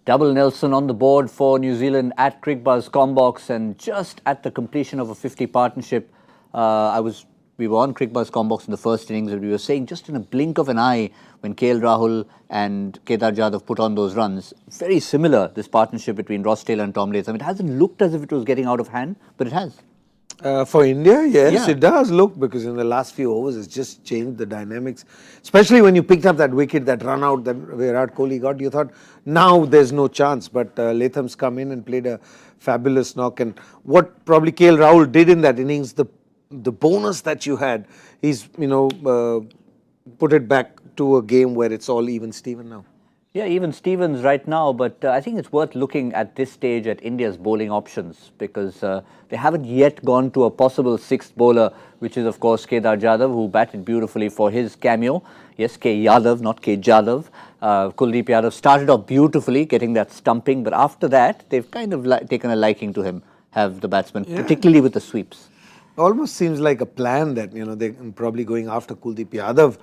Double Nelson on the board for New Zealand at Crickbuzz Combox, and just at the completion of a 50 partnership, we were on Crickbuzz Combox in the first innings, and we were saying just in a blink of an eye when Rahul and Kedar Jadhav put on those runs, very similar, this partnership between Ross Taylor and Tom Latham. It hasn't looked as if it was getting out of hand, but it has. For India, yes, it does look, because in the last few overs it's just changed the dynamics. Especially when you picked up that wicket, that run out that Virat Kohli got, you thought now there's no chance. But Latham's come in and played a fabulous knock. And what probably Rahul did in that innings, the bonus that you had, he's put it back to a game where it's all even Steven now. Yeah, even Stevens right now, but I think it's worth looking at this stage at India's bowling options, because they haven't yet gone to a possible sixth bowler, which is of course Kedar Jadhav, who batted beautifully for his cameo. Yes, K. Yadav, not K. Jadhav. Kuldeep Yadav started off beautifully, getting that stumping, but after that, they've kind of taken a liking to him, have the batsmen, particularly with the sweeps. Almost seems like a plan that, they're probably going after Kuldeep Yadav.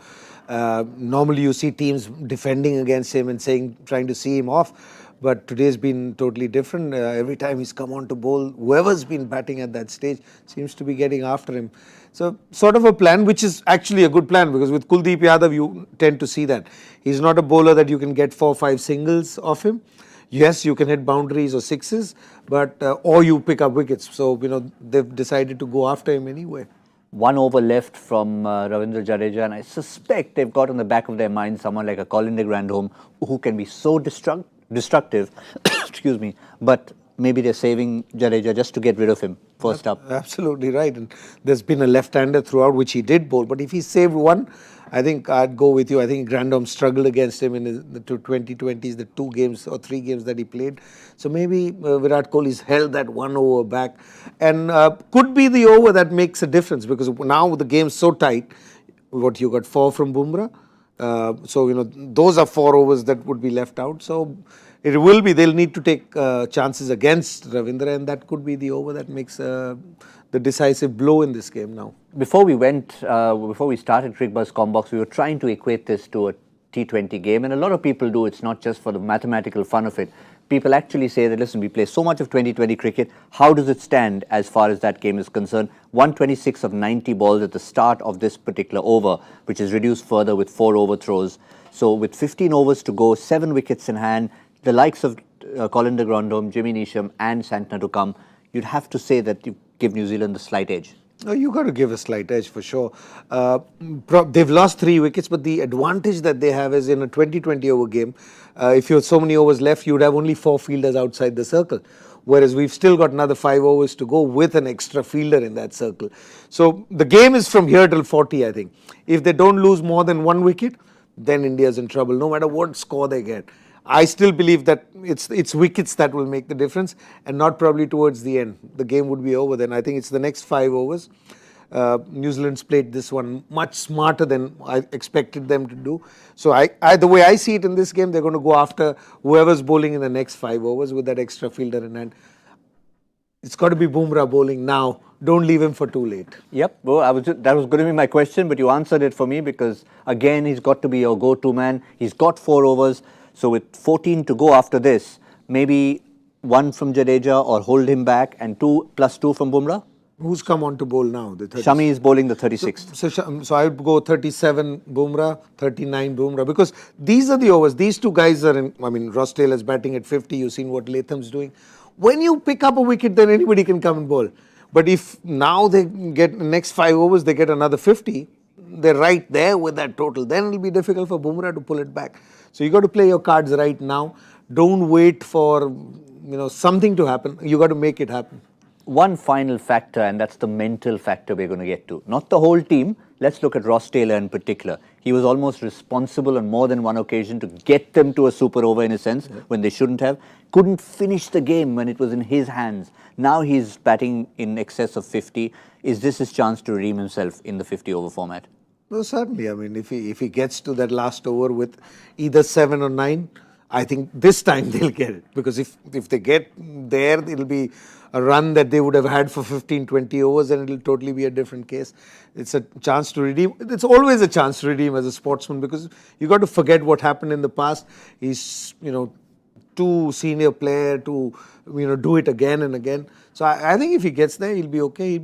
Normally you see teams defending against him and trying to see him off, but today's been totally different. Every time he's come on to bowl, whoever's been batting at that stage seems to be getting after him. So sort of a plan, which is actually a good plan, because with Kuldeep Yadav you tend to see that he's not a bowler that you can get 4 or 5 singles off him. Yes, you can hit boundaries or sixes, but or you pick up wickets. So they've decided to go after him anyway. 1 over left from Ravindra Jadeja, and I suspect they've got on the back of their mind someone like a Colin de Grandhomme who can be so destructive, excuse me, but maybe they're saving Jadeja just to get rid of him first up. Absolutely right, and there's been a left-hander throughout which he did bowl, but if he saved one, I think I'd go with you. I think Grandhomme struggled against him in the 2020s, the 2 games or 3 games that he played. So maybe Virat Kohli's held that 1 over back, and could be the over that makes a difference, because now the game's so tight. What, you got 4 from Bumrah? So those are 4 overs that would be left out. So it will be, they'll need to take chances against Ravindra, and that could be the over that makes the decisive blow in this game now. Before we started Crickbuzz Combox, we were trying to equate this to a T20 game, and a lot of people do. It's not just for the mathematical fun of it. People actually say that, listen, we play so much of 2020 cricket, how does it stand as far as that game is concerned? 126 of 90 balls at the start of this particular over, which is reduced further with 4 overthrows. So with 15 overs to go, 7 wickets in hand, the likes of Colin de Grandhomme, Jimmy Neesham and Santner to come, you'd have to say that you give New Zealand the slight edge. Oh, you got to give a slight edge for sure. They've lost 3 wickets, but the advantage that they have is in a 20-20 over game, if you have so many overs left, you'd have only 4 fielders outside the circle. Whereas we've still got another 5 overs to go with an extra fielder in that circle. So the game is from here till 40, I think. If they don't lose more than 1 wicket, then India's in trouble, no matter what score they get. I still believe that it's wickets that will make the difference, and not probably towards the end. The game would be over then. I think it's the next 5 overs. New Zealand's played this one much smarter than I expected them to do. So the way I see it in this game, they're going to go after whoever's bowling in the next 5 overs with that extra fielder in hand. It's got to be Bumrah bowling now. Don't leave him for too late. Yep, well, that was going to be my question, but you answered it for me, because again, he's got to be your go-to man. He's got 4 overs. So with 14 to go after this, maybe 1 from Jadeja or hold him back, and 2 plus 2 from Bumrah? Who's come on to bowl now? Shami is bowling the 36th. So I would go 37 Bumrah, 39 Bumrah, because these are the overs. These 2 guys are in, Ross Taylor's batting at 50. You've seen what Latham's doing. When you pick up a wicket, then anybody can come and bowl. But if now they get the next 5 overs, they get another 50, they're right there with that total. Then it'll be difficult for Bumrah to pull it back. So you got to play your cards right now. Don't wait for something to happen. You got to make it happen. One final factor, and that's the mental factor we're going to get to. Not the whole team. Let's look at Ross Taylor in particular. He was almost responsible on more than one occasion to get them to a super over, in a sense, when they shouldn't have. Couldn't finish the game when it was in his hands. Now he's batting in excess of 50. Is this his chance to redeem himself in the 50 over format? No, certainly. If he gets to that last over with either 7 or 9, I think this time they'll get it. Because if they get there, it'll be a run that they would have had for 15, 20 overs, and it'll totally be a different case. It's a chance to redeem. It's always a chance to redeem as a sportsman, because you got to forget what happened in the past. He's, too senior player to do it again and again. So I think if he gets there, he'll be okay.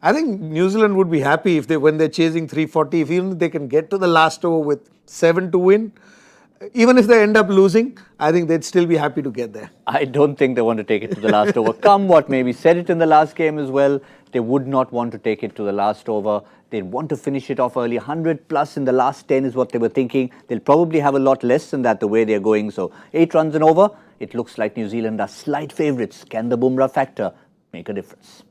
I think New Zealand would be happy if when they're chasing 340, if even they can get to the last over with 7 to win. Even if they end up losing, I think they'd still be happy to get there. I don't think they want to take it to the last over. Come what may. We said it in the last game as well. They would not want to take it to the last over. They'd want to finish it off early. 100 plus in the last 10 is what they were thinking. They'll probably have a lot less than that the way they're going. So 8 runs and over. It looks like New Zealand are slight favourites. Can the Bumrah factor make a difference?